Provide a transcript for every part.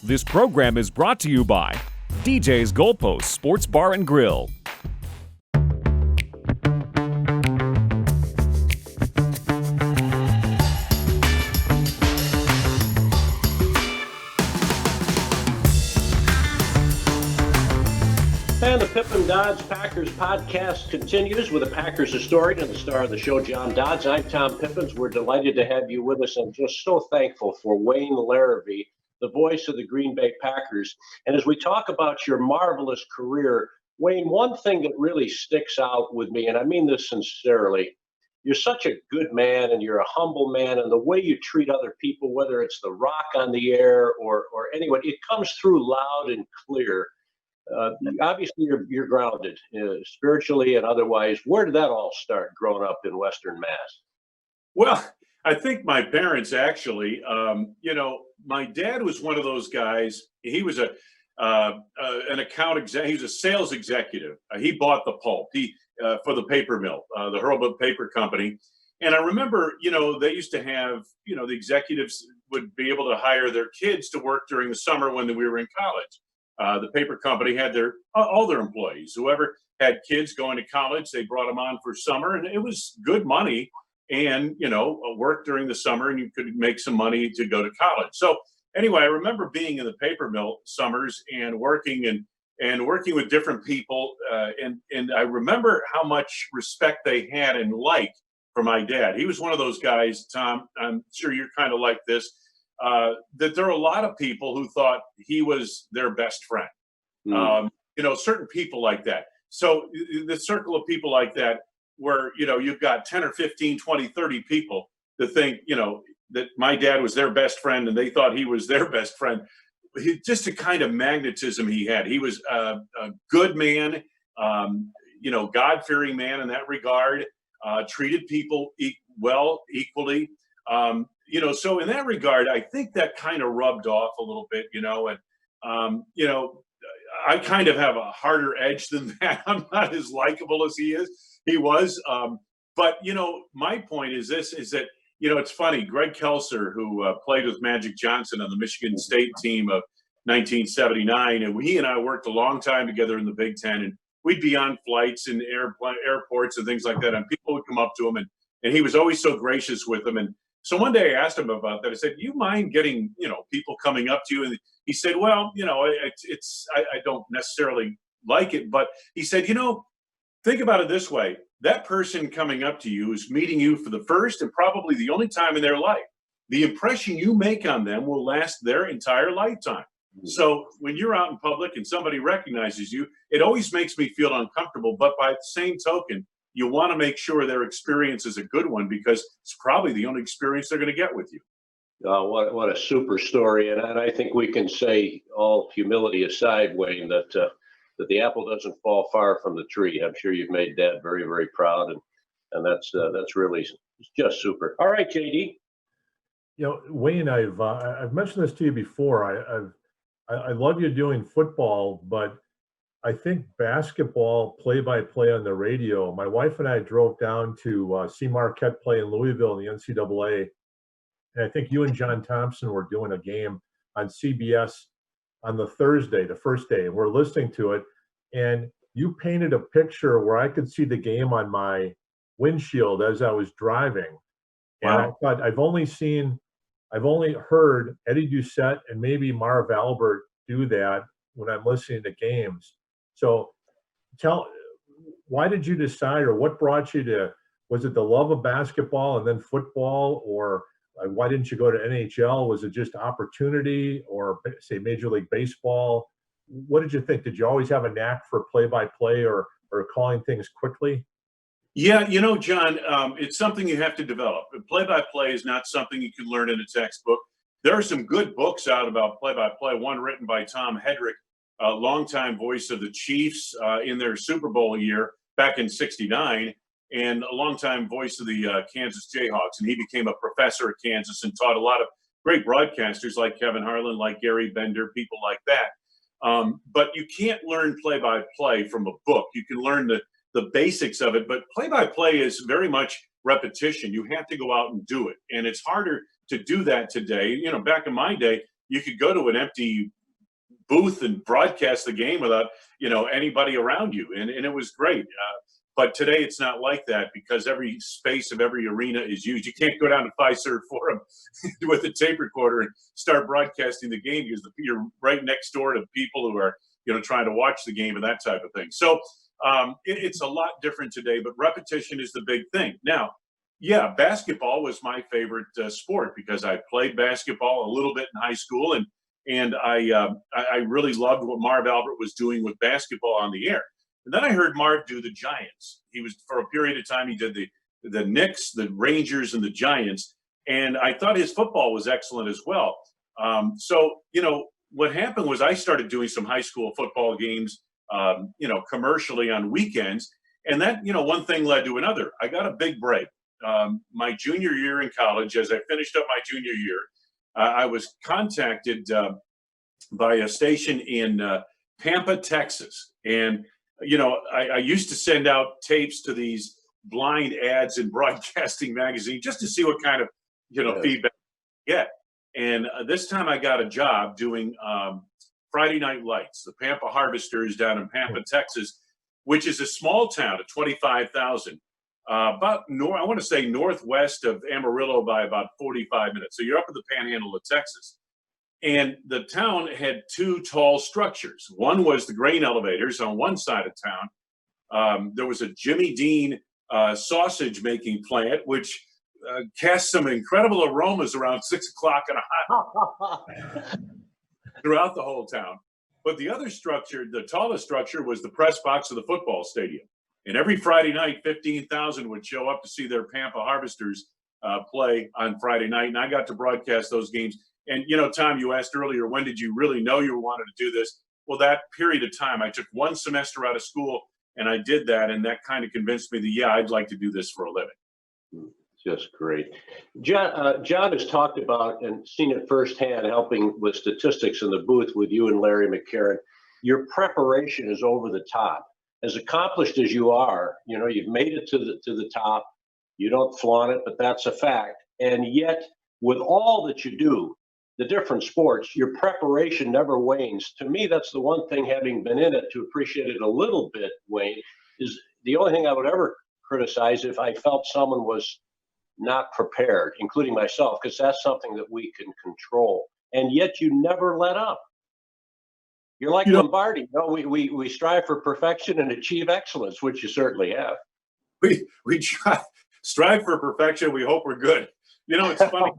This program is brought to you by DJ's Goalpost Sports Bar and Grill. And the Pip Dodds Packers podcast continues with the Packers historian and the star of the show, John Dodds. I'm Tom Pippins. We're delighted to have you with us and just so thankful for Wayne Larrivee, the voice of the Green Bay Packers. And as we talk about your marvelous career, Wayne, one thing that really sticks out with me, and I mean this sincerely, you're such a good man and you're a humble man, and the way you treat other people, whether it's the rock on the air or anyone, it comes through loud and clear. Obviously, you're grounded spiritually and otherwise. Where did that all start growing up in Western Mass? Well, I think my parents actually, my dad was one of those guys. He was an account exec. He was a sales executive. He bought the pulp for the paper mill, the Hurlbut Paper Company. And I remember, they used to have, the executives would be able to hire their kids to work during the summer when we were in college. The paper company had all their employees, whoever had kids going to college, they brought them on for summer, and it was good money and, work during the summer, and you could make some money to go to college. So anyway, I remember being in the paper mill summers and working with different people. And I remember how much respect they had and like for my dad. He was one of those guys, Tom, I'm sure you're kind of like this, that there are a lot of people who thought he was their best friend. Certain people like that. So the circle of people like that where, you've got 10 or 15, 20, 30 people that think, that my dad was their best friend and they thought he was their best friend. Just the kind of magnetism he had. He was a good man, God-fearing man in that regard, treated people well, equally. So in that regard, I think that kind of rubbed off a little bit, I kind of have a harder edge than that. I'm not as likable as he was. But my point is this, is that, it's funny, Greg Kelser, who played with Magic Johnson on the Michigan State team of 1979, and he and I worked a long time together in the Big Ten, and we'd be on flights and airports and things like that, and people would come up to him, and he was always so gracious with them. And so one day I asked him about that. I said, "Do you mind getting, people coming up to you?" And he said, "Well, I don't necessarily like it," but he said, think about it this way. That person coming up to you is meeting you for the first and probably the only time in their life. The impression you make on them will last their entire lifetime. So when you're out in public and somebody recognizes you, it always makes me feel uncomfortable. But by the same token, you want to make sure their experience is a good one because it's probably the only experience they're going to get with you. What a super story. And I think we can say, all humility aside, Wayne, that the apple doesn't fall far from the tree. I'm sure you've made Dad very, very proud. And that's really just super. All right, JD. Wayne, I've mentioned this to you before. I love you doing football, but I think basketball play-by-play on the radio. My wife and I drove down to see Marquette play in Louisville in the NCAA, and I think you and John Thompson were doing a game on CBS on the Thursday, the first day, and we're listening to it, and you painted a picture where I could see the game on my windshield as I was driving. And Wow. I thought, I've only heard Eddie Doucette and maybe Marv Albert do that when I'm listening to games. So why did you decide, or what brought you to, was it the love of basketball and then football, or why didn't you go to NHL? Was it just opportunity, or say Major League Baseball? What did you think? Did you always have a knack for play-by-play or calling things quickly? Yeah, John, it's something you have to develop. Play-by-play is not something you can learn in a textbook. There are some good books out about play-by-play, one written by Tom Hedrick, a longtime voice of the Chiefs in their Super Bowl year back in '69, and a longtime voice of the Kansas Jayhawks. And he became a professor at Kansas and taught a lot of great broadcasters like Kevin Harlan, like Gary Bender, people like that. But you can't learn play-by-play from a book. You can learn the basics of it, but play-by-play is very much repetition. You have to go out and do it. And it's harder to do that today. Back in my day, you could go to an empty booth and broadcast the game without, anybody around you. And it was great. But today it's not like that because every space of every arena is used. You can't go down to Fiserv Forum with a tape recorder and start broadcasting the game because you're right next door to people who are, trying to watch the game and that type of thing. So it's a lot different today, but repetition is the big thing. Now, yeah, basketball was my favorite sport because I played basketball a little bit in high school, and I really loved what Marv Albert was doing with basketball on the air. And then I heard Marv do the Giants. He was, for a period of time, he did the Knicks, the Rangers, and the Giants. And I thought his football was excellent as well. So, what happened was I started doing some high school football games, commercially on weekends. And that, one thing led to another. I got a big break. My junior year in college, as I finished up my junior year, I was contacted by a station in Pampa, Texas. And I used to send out tapes to these blind ads in Broadcasting Magazine just to see what kind of, feedback I get. And this time I got a job doing Friday Night Lights, the Pampa Harvesters down in Pampa, Texas, which is a small town of 25,000, I want to say northwest of Amarillo by about 45 minutes. So you're up in the panhandle of Texas. And the town had two tall structures. One was the grain elevators on one side of town. There was a Jimmy Dean sausage making plant, which cast some incredible aromas around 6 o'clock in a hot throughout the whole town. But the other structure, the tallest structure, was the press box of the football stadium. And every Friday night, 15,000 would show up to see their Pampa Harvesters play on Friday night. And I got to broadcast those games. And, Tom, you asked earlier, when did you really know you wanted to do this? Well, that period of time, I took one semester out of school and I did that. And that kind of convinced me that, yeah, I'd like to do this for a living. Just great. John has talked about and seen it firsthand, helping with statistics in the booth with you and Larry McCarron. Your preparation is over the top. As accomplished as you are, you've made it to the top. You don't flaunt it, but that's a fact. And yet, with all that you do, the different sports, your preparation never wanes. To me, that's the one thing, having been in it, to appreciate it a little bit, Wayne, is the only thing I would ever criticize if I felt someone was not prepared, including myself, because that's something that we can control. And yet you never let up. You're like Lombardi. We strive for perfection and achieve excellence, which you certainly have. We strive for perfection. We hope we're good. It's funny.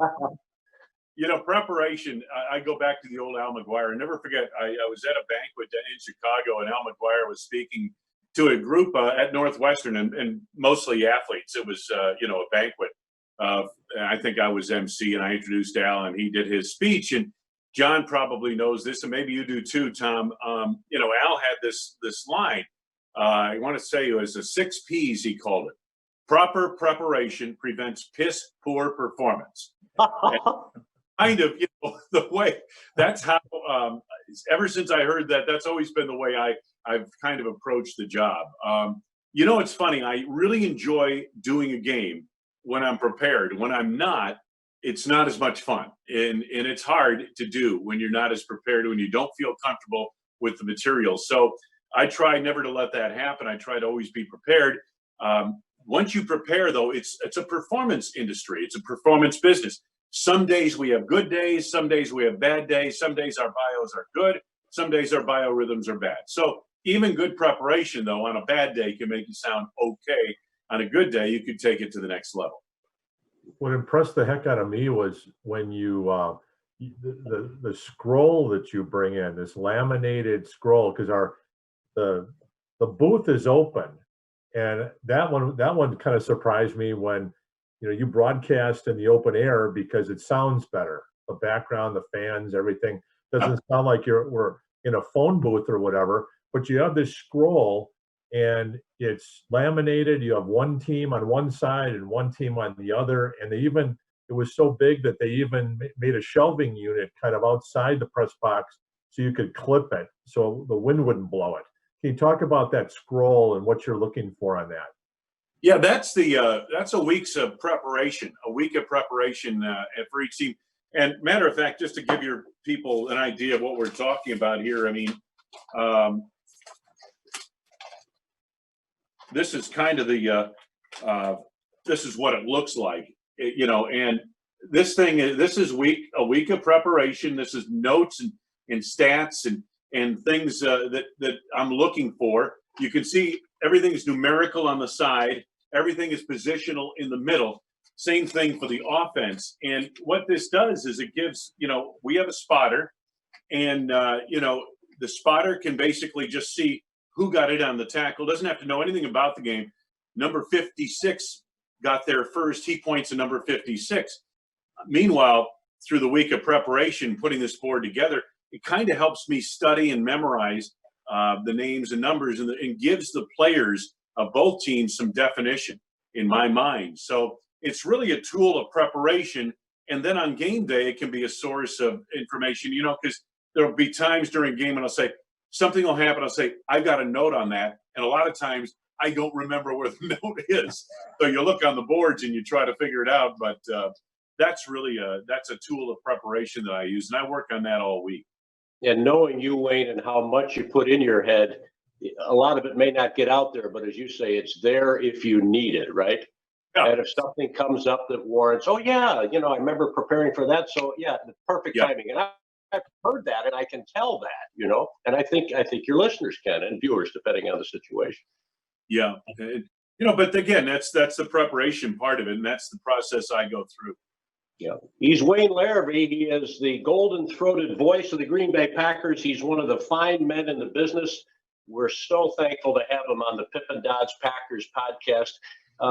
Preparation, I go back to the old Al McGuire. Never forget, I was at a banquet in Chicago, and Al McGuire was speaking to a group at Northwestern, and mostly athletes. It was, a banquet. I think I was MC, and I introduced Al, and he did his speech. And John probably knows this, and maybe you do too, Tom. Al had this line. I want to say it was the 6 Ps, he called it. Proper preparation prevents piss poor performance. Kind of, the way, that's how, ever since I heard that, that's always been the way I've kind of approached the job. It's funny. I really enjoy doing a game when I'm prepared. When I'm not, it's not as much fun. And it's hard to do when you're not as prepared, when you don't feel comfortable with the material. So I try never to let that happen. I try to always be prepared. Once you prepare, though, it's a performance industry. It's a performance business. Some days we have good days. Some days we have bad days. Some days our bios are good. Some days our biorhythms are bad. So even good preparation, though, on a bad day can make you sound okay. On a good day, you could take it to the next level. What impressed the heck out of me was when you the scroll that you bring in, this laminated scroll, because the booth is open, and that one kind of surprised me when you broadcast in the open air because it sounds better. The background, the fans, everything doesn't sound like we're in a phone booth or whatever. But you have this scroll, and it's laminated. You have one team on one side and one team on the other. And it was so big that they even made a shelving unit kind of outside the press box so you could clip it so the wind wouldn't blow it. Can you talk about that scroll and what you're looking for on that? Yeah, that's a week of preparation for each team. And matter of fact, just to give your people an idea of what we're talking about here, I mean, this is kind of this is what it looks like, and this is a week of preparation. This is notes and stats and things that I'm looking for. You can see everything is numerical on the side. Everything is positional in the middle. Same thing for the offense. And what this does is it gives, we have a spotter, and, the spotter can basically just see who got it on the tackle. Doesn't have to know anything about the game. Number 56 got there first. He points to number 56. Meanwhile, through the week of preparation, putting this board together, it kind of helps me study and memorize the names and numbers, and gives the players of both teams some definition in my mind. So it's really a tool of preparation. And then on game day, it can be a source of information, because there'll be times during game and I'll say, something will happen. I'll say, I've got a note on that. And a lot of times I don't remember where the note is. So you look on the boards and you try to figure it out. But that's really that's a tool of preparation that I use. And I work on that all week. And knowing you, Wayne, and how much you put in your head, a lot of it may not get out there, but as you say, it's there if you need it, right? Yeah. And if something comes up that warrants, I remember preparing for that. So yeah, the perfect timing. And I've heard that, and I can tell that, and I think your listeners can, and viewers, depending on the situation. Yeah. But again, that's the preparation part of it. And that's the process I go through. Yeah. He's Wayne Larrivee. He is the golden-throated voice of the Green Bay Packers. He's one of the fine men in the business. We're so thankful to have him on the Pip Dodds Packers podcast.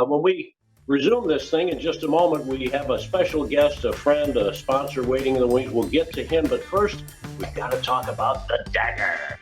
When we resume this thing in just a moment, we have a special guest, a friend, a sponsor waiting in the wings. We'll get to him, but first, we've got to talk about the dagger.